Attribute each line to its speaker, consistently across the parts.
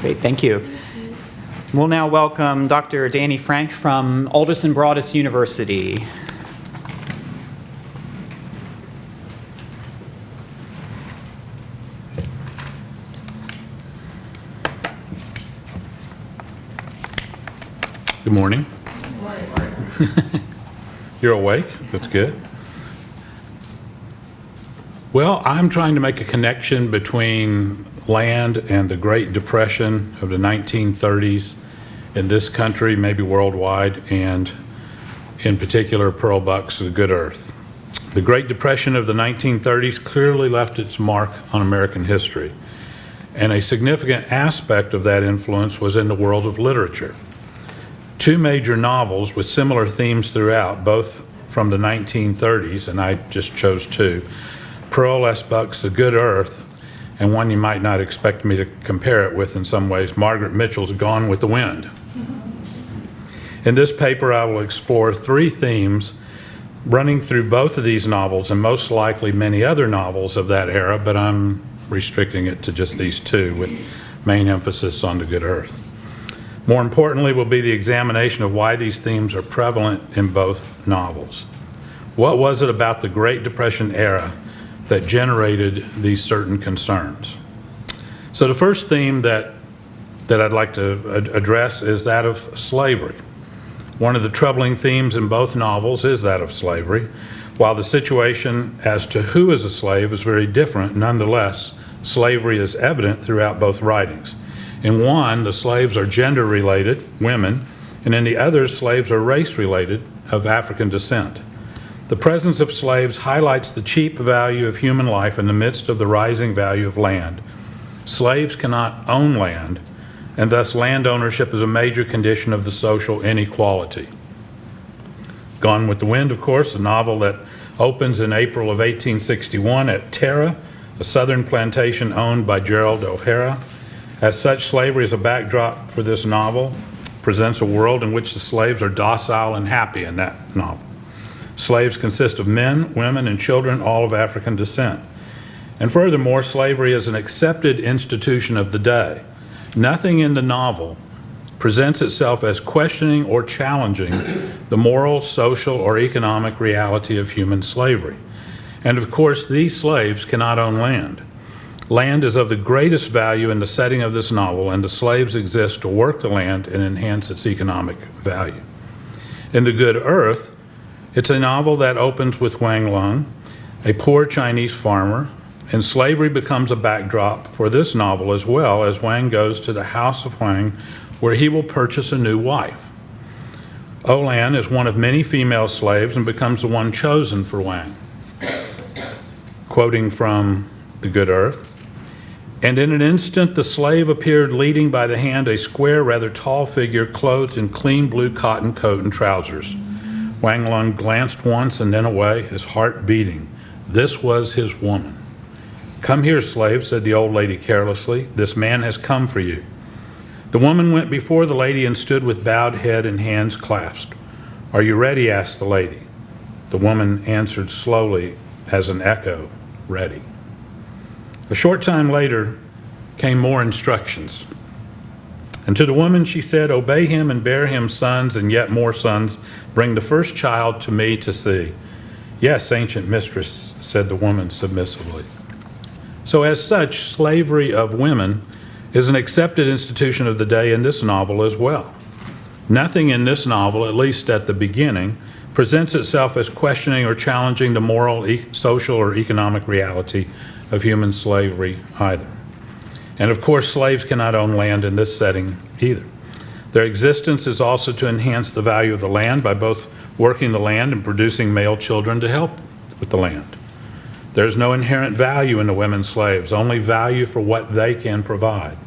Speaker 1: Great, thank you. We'll now welcome Dr. Danny Frank from Alderson Broaddus University.
Speaker 2: Good morning. You're awake? That's good. Well, I'm trying to make a connection between land and the Great Depression of the 1930s in this country, maybe worldwide, and in particular Pearl Buck's The Good Earth. The Great Depression of the 1930s clearly left its mark on American history, and a significant aspect of that influence was in the world of literature. Two major novels with similar themes throughout, both from the 1930s, and I just chose two, Pearl S. Buck's The Good Earth, and one you might not expect me to compare it with in some ways, Margaret Mitchell's Gone with the Wind. In this paper, I will explore three themes running through both of these novels and most likely many other novels of that era, but I'm restricting it to just these two with main emphasis on The Good Earth. More importantly will be the examination of why these themes are prevalent in both novels. What was it about the Great Depression era that generated these certain concerns? So the first theme that I'd like to address is that of slavery. One of the troubling themes in both novels is that of slavery. While the situation as to who is a slave is very different, nonetheless, slavery is evident throughout both writings. In one, the slaves are gender-related, women, and in the other, slaves are race-related, of African descent. The presence of slaves highlights the cheap value of human life in the midst of the rising value of land. Slaves cannot own land, and thus land ownership is a major condition of the social inequality. Gone with the Wind, of course, a novel that opens in April of 1861 at Tara, a southern plantation owned by Gerald O'Hara. As such, slavery as a backdrop for this novel presents a world in which the slaves are docile and happy in that novel. Slaves consist of men, women, and children, all of African descent. And furthermore, slavery is an accepted institution of the day. Nothing in the novel presents itself as questioning or challenging the moral, social, or economic reality of human slavery. And of course, these slaves cannot own land. Land is of the greatest value in the setting of this novel, and the slaves exist to work the land and enhance its economic value. In The Good Earth, it's a novel that opens with Wang Lung, a poor Chinese farmer, and slavery becomes a backdrop for this novel as well, as Wang goes to the house of Wang where he will purchase a new wife. Olan is one of many female slaves and becomes the one chosen for Wang. Quoting from The Good Earth, "And in an instant the slave appeared leading by the hand a square, rather tall figure clothed in clean blue cotton coat and trousers. Wang Lung glanced once and then away, his heart beating. This was his woman. 'Come here, slave,' said the old lady carelessly. 'This man has come for you.' The woman went before the lady and stood with bowed head and hands clasped. 'Are you ready?' asked the lady. The woman answered slowly as an echo, 'Ready.' A short time later came more instructions. And to the woman she said, 'Obey him and bear him sons and yet more sons. Bring the first child to me to see.' 'Yes, ancient mistress,' said the woman submissively." So as such, slavery of women is an accepted institution of the day in this novel as well. Nothing in this novel, at least at the beginning, presents itself as questioning or challenging the moral, social, or economic reality of human slavery either. And of course, slaves cannot own land in this setting either. Their existence is also to enhance the value of the land by both working the land and producing male children to help with the land. There's no inherent value in the women slaves, only value for what they can provide.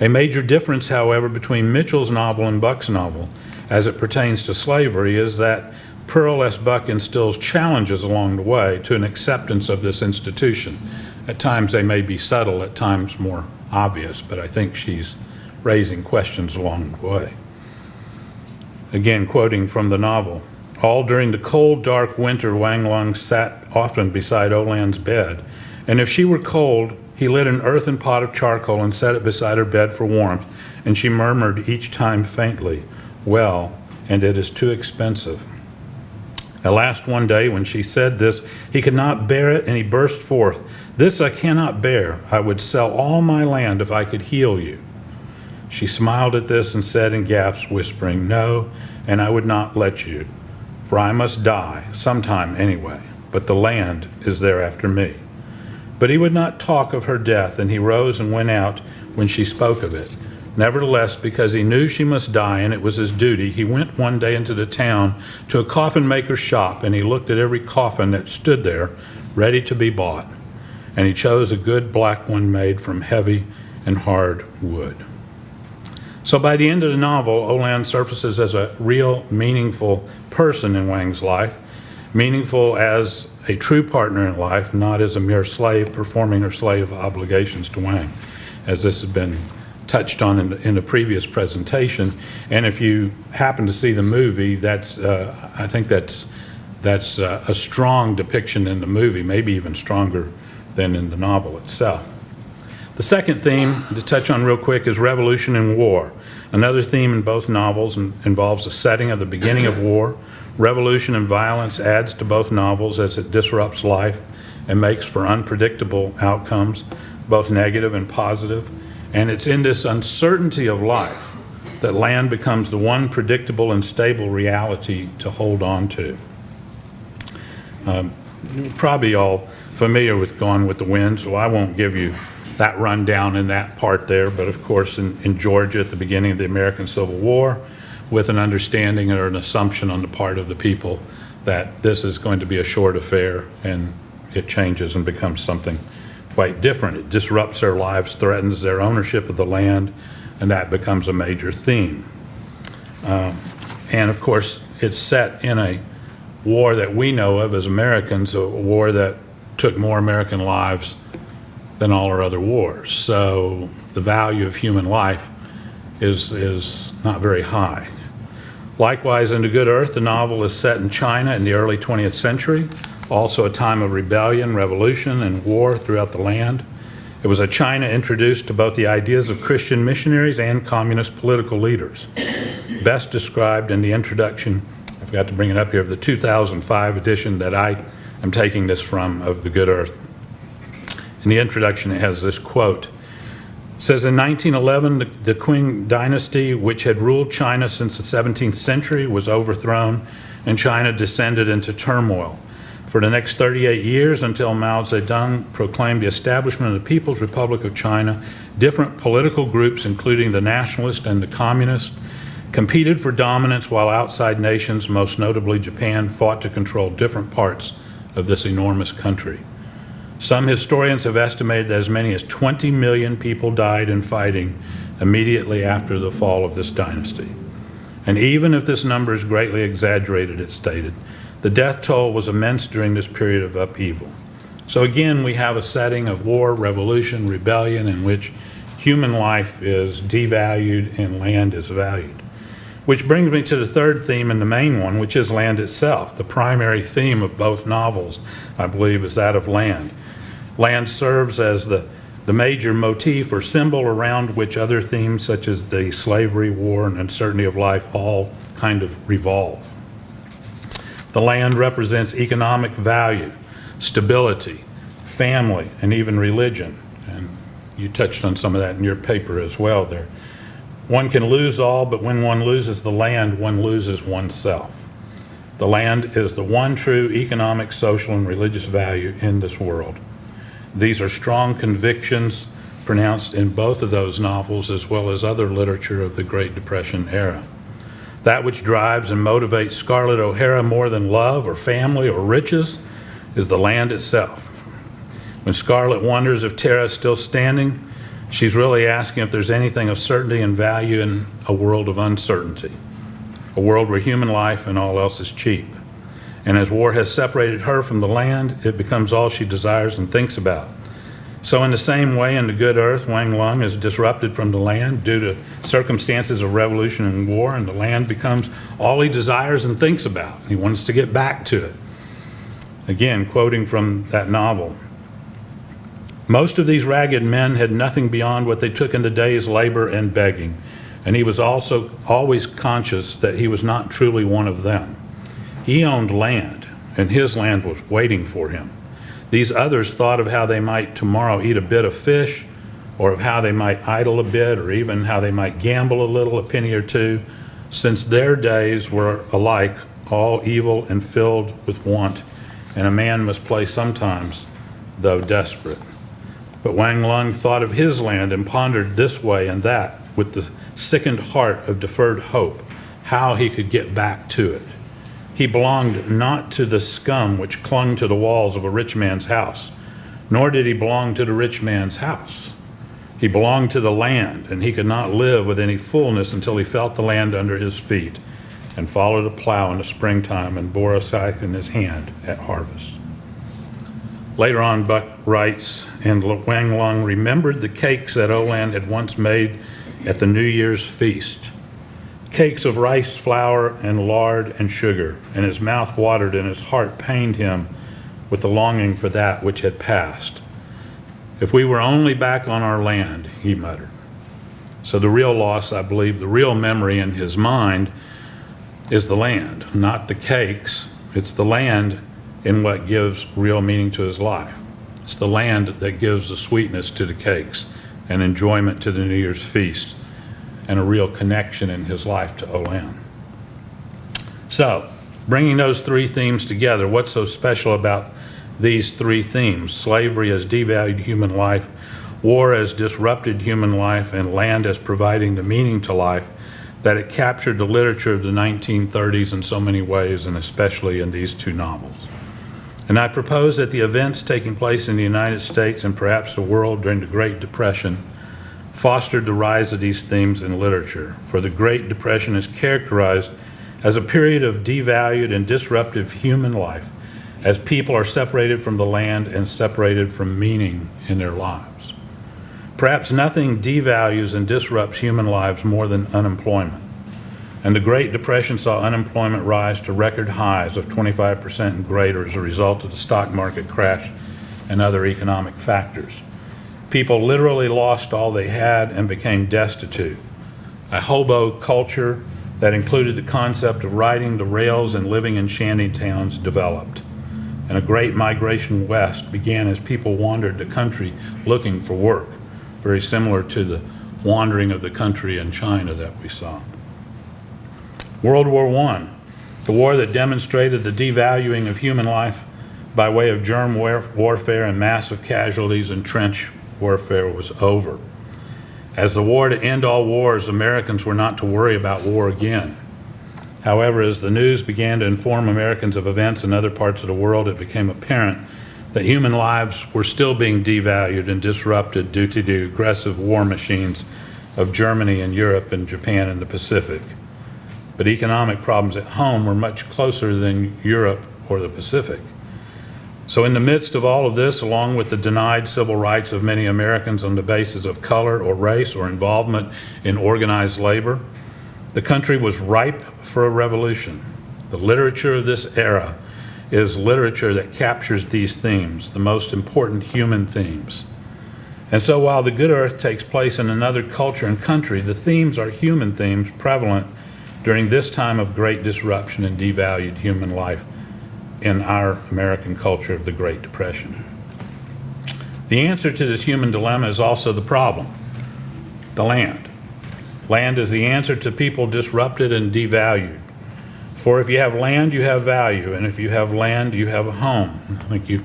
Speaker 2: A major difference, however, between Mitchell's novel and Buck's novel as it pertains to slavery is that Pearl S. Buck instills challenges along the way to an acceptance of this institution. At times they may be subtle, at times more obvious, but I think she's raising questions along the way. Again, quoting from the novel, "All during the cold, dark winter, Wang Lung sat often beside Olan's bed, and if she were cold, He lit an earthen pot of charcoal and set it beside her bed for warmth, and she murmured each time faintly, "Well, and it is too expensive." At last one day when she said this, he could not bear it, and he burst forth, "This I cannot bear. I would sell all my land if I could heal you." She smiled at this and said in gasps, whispering, "No, and I would not let you, for I must die, sometime anyway, but the land is there after me." But he would not talk of her death, and he rose and went out when she spoke of it. Nevertheless, because he knew she must die and it was his duty, he went one day into the town to a coffin maker's shop, and he looked at every coffin that stood there ready to be bought, and he chose a good black one made from heavy and hard wood. So by the end of the novel, Olan surfaces as a real, meaningful person in Wang's life, meaningful as a true partner in life, not as a mere slave performing her slave obligations to Wang, as this has been touched on in the previous presentation. And if you happen to see the movie, I think that's a strong depiction in the movie, maybe even stronger than in the novel itself. The second theme to touch on real quick is revolution and war. Another theme in both novels involves the setting of the beginning of war. Revolution and violence adds to both novels as it disrupts life and makes for unpredictable outcomes, both negative and positive. And it's in this uncertainty of life that land becomes the one predictable and stable reality to hold on to. You're probably all familiar with Gone with the Wind, so I won't give you that rundown in that part there. But of course, in Georgia at the beginning of the American Civil War, with an understanding or an assumption on the part of the people that this is going to be a short affair, and it changes and becomes something quite different. It disrupts their lives, threatens their ownership of the land, and that becomes a major theme. And of course, it's set in a war that we know of as Americans, a war that took more American lives than all our other wars. So the value of human life is not very high. Likewise, in The Good Earth, the novel is set in China in the early 20th century, also a time of rebellion, revolution, and war throughout the land. It was a China introduced to both the ideas of Christian missionaries and communist political leaders. Best described in the introduction, I forgot to bring it up here, of the 2005 edition that I am taking this from, of The Good Earth. In the introduction, it has this quote. It says, in 1911, the Qing dynasty, which had ruled China since the 17th century, was overthrown, and China descended into turmoil. For the next 38 years, until Mao Zedong proclaimed the establishment of the People's Republic of China, different political groups, including the nationalist and the communist, competed for dominance, while outside nations, most notably Japan, fought to control different parts of this enormous country. Some historians have estimated that as many as 20 million people died in fighting immediately after the fall of this dynasty. And even if this number is greatly exaggerated, it's stated, the death toll was immense during this period of upheaval. So again, we have a setting of war, revolution, rebellion, in which human life is devalued and land is valued. Which brings me to the third theme and the main one, which is land itself. The primary theme of both novels, I believe, is that of land. Land serves as the major motif or symbol around which other themes such as the slavery, war, and uncertainty of life all kind of revolve. The land represents economic value, stability, family, and even religion. And you touched on some of that in your paper as well there. One can lose all, but when one loses the land, one loses oneself. The land is the one true economic, social, and religious value in this world. These are strong convictions pronounced in both of those novels, as well as other literature of the Great Depression era. That which drives and motivates Scarlett O'Hara more than love or family or riches is the land itself. When Scarlett wonders if Tara is still standing, she's really asking if there's anything of certainty and value in a world of uncertainty, a world where human life and all else is cheap. And as war has separated her from the land, it becomes all she desires and thinks about. So in the same way, in The Good Earth, Wang Lung is disrupted from the land due to circumstances of revolution and war, and the land becomes all he desires and thinks about. He wants to get back to it. Again, quoting from that novel, Most of these ragged men had nothing beyond what they took in the day's labor and begging, and he was also always conscious that he was not truly one of them. He owned land, and his land was waiting for him. These others thought of how they might tomorrow eat a bit of fish, or of how they might idle a bit, or even how they might gamble a little, a penny or two, since their days were alike all evil and filled with want, and a man must play sometimes, though desperate. But Wang Lung thought of his land and pondered this way and that with the sickened heart of deferred hope, how he could get back to it. He belonged not to the scum which clung to the walls of a rich man's house, nor did he belong to the rich man's house. He belonged to the land, and he could not live with any fullness until he felt the land under his feet and followed a plow in the springtime and bore a scythe in his hand at harvest. Later on, Buck writes, and Wang Lung remembered the cakes that Olan had once made at the New Year's feast, cakes of rice flour and lard and sugar, and his mouth watered and his heart pained him with the longing for that which had passed. If we were only back on our land, he muttered. So the real loss, I believe, the real memory in his mind is the land, not the cakes. It's the land in what gives real meaning to his life. It's the land that gives the sweetness to the cakes and enjoyment to the New Year's feast and a real connection in his life to Olan. So, bringing those three themes together, what's so special about these three themes? Slavery as devalued human life, war as disrupted human life, and land as providing the meaning to life, that it captured the literature of the 1930s in so many ways, and especially in these two novels. And I propose that the events taking place in the United States and perhaps the world during the Great Depression fostered the rise of these themes in literature. For the Great Depression is characterized as a period of devalued and disruptive human life, as people are separated from the land and separated from meaning in their lives. Perhaps nothing devalues and disrupts human lives more than unemployment. And the Great Depression saw unemployment rise to record highs of 25% and greater as a result of the stock market crash and other economic factors. People literally lost all they had and became destitute. A hobo culture that included the concept of riding the rails and living in shanty towns developed. And a great migration west began as people wandered the country looking for work, very similar to the wandering of the country in China that we saw. World War I, the war that demonstrated the devaluing of human life by way of germ warfare and massive casualties and trench warfare, was over. As the war to end all wars, Americans were not to worry about war again. However, as the news began to inform Americans of events in other parts of the world, it became apparent that human lives were still being devalued and disrupted due to the aggressive war machines of Germany and Europe and Japan and the Pacific. But economic problems at home were much closer than Europe or the Pacific. So in the midst of all of this, along with the denied civil rights of many Americans on the basis of color or race or involvement in organized labor, the country was ripe for a revolution. The literature of this era is literature that captures these themes, the most important human themes. And so while the good earth takes place in another culture and country, the themes are human themes prevalent during this time of great disruption and devalued human life in our American culture of the Great Depression. The answer to this human dilemma is also the problem, the land. Land is the answer to people disrupted and devalued. For if you have land, you have value, and if you have land, you have a home. I think you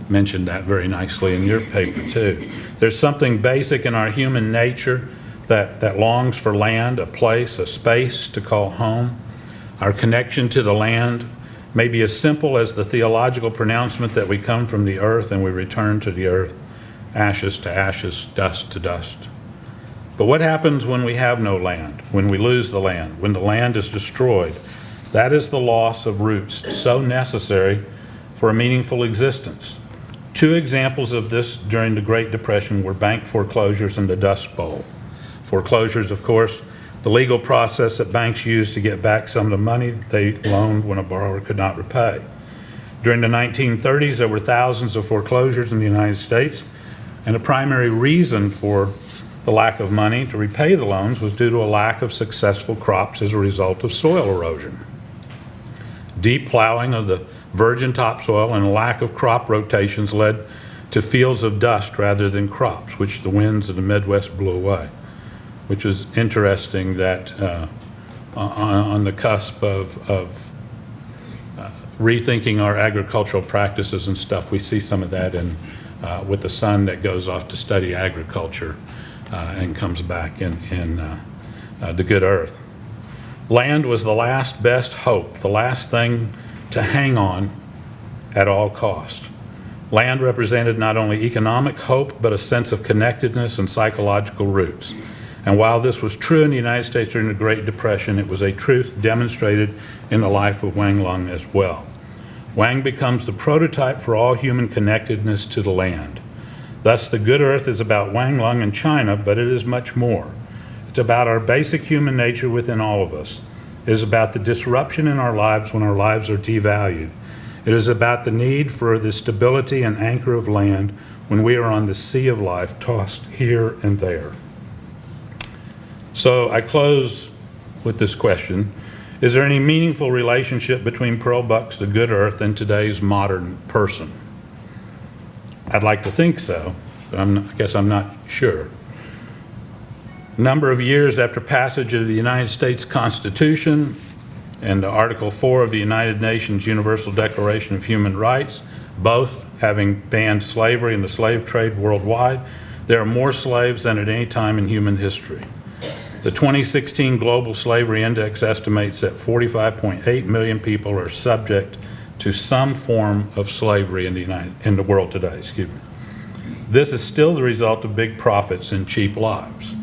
Speaker 2: mentioned that very nicely in your paper too. There's something basic in our human nature that longs for land, a place, a space to call home. Our connection to the land may be as simple as the theological pronouncement that we come from the earth and we return to the earth, ashes to ashes, dust to dust. But what happens when we have no land, when we lose the land, when the land is destroyed? That is the loss of roots so necessary for a meaningful existence. Two examples of this during the Great Depression were bank foreclosures and the Dust Bowl. Foreclosures, of course, the legal process that banks use to get back some of the money they loaned when a borrower could not repay. During the 1930s, there were thousands of foreclosures in the United States, And a primary reason for the lack of money to repay the loans was due to a lack of successful crops as a result of soil erosion. Deep plowing of the virgin topsoil and a lack of crop rotations led to fields of dust rather than crops, which the winds of the Midwest blew away, which was interesting that on the cusp of rethinking our agricultural practices and stuff, we see some of that in with the son that goes off to study agriculture and comes back in the good earth. Land was the last best hope, the last thing to hang on at all cost. Land represented not only economic hope, but a sense of connectedness and psychological roots. And while this was true in the United States during the Great Depression, it was a truth demonstrated in the life of Wang Lung as well. Wang becomes the prototype for all human connectedness to the land. Thus, the good earth is about Wang Lung and China, but it is much more. It's about our basic human nature within all of us. It is about the disruption in our lives when our lives are devalued. It is about the need for the stability and anchor of land when we are on the sea of life, tossed here and there. So I close with this question. Is there any meaningful relationship between Pearl Buck's The Good Earth and today's modern person? I'd like to think so, but I guess I'm not sure. A number of years after passage of the United States Constitution and Article 4 of the United Nations Universal Declaration of Human Rights, both having banned slavery and the slave trade worldwide, there are more slaves than at any time in human history. The 2016 Global Slavery Index estimates that 45.8 million people are subject to some form of slavery in the world today. This is still the result of big profits and cheap lives.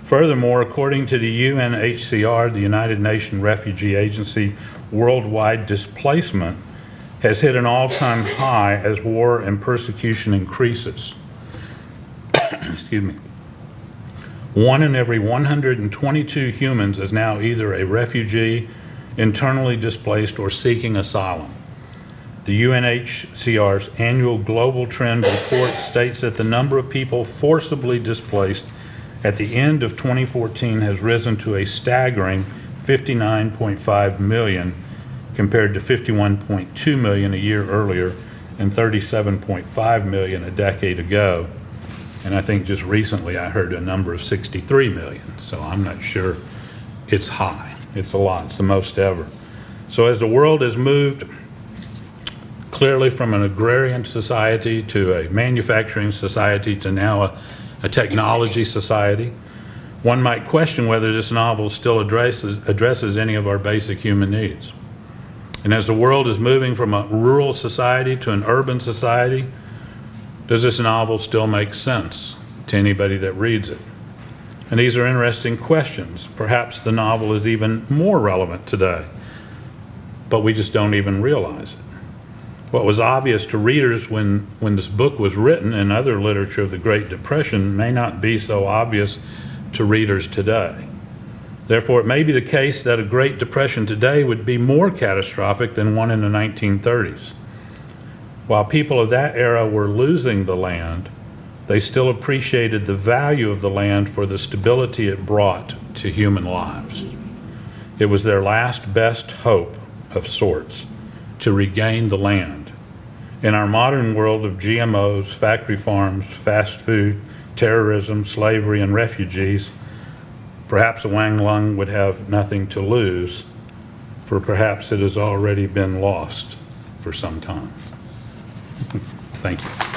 Speaker 2: Furthermore, according to the UNHCR, the United Nations Refugee Agency, worldwide displacement has hit an all-time high as war and persecution increases. Excuse me. 1 in every 122 humans is now either a refugee, internally displaced, or seeking asylum. The UNHCR's annual Global Trend Report states that the number of people forcibly displaced at the end of 2014 has risen to a staggering 59.5 million compared to 51.2 million a year earlier and 37.5 million a decade ago. And I think just recently I heard a number of 63 million, so I'm not sure. It's high. It's a lot. It's the most ever. So as the world has moved clearly from an agrarian society to a manufacturing society to now a technology society, one might question whether this novel still addresses any of our basic human needs. And as the world is moving from a rural society to an urban society, does this novel still make sense to anybody that reads it? And these are interesting questions. Perhaps the novel is even more relevant today, but we just don't even realize it. What was obvious to readers when this book was written and other literature of the Great Depression may not be so obvious to readers today. Therefore, it may be the case that a Great Depression today would be more catastrophic than one in the 1930s. While people of that era were losing the land, they still appreciated the value of the land for the stability it brought to human lives. It was their last best hope of sorts to regain the land. In our modern world of GMOs, factory farms, fast food, terrorism, slavery, and refugees, perhaps Wang Lung would have nothing to lose, for perhaps it has already been lost for some time. Thank you.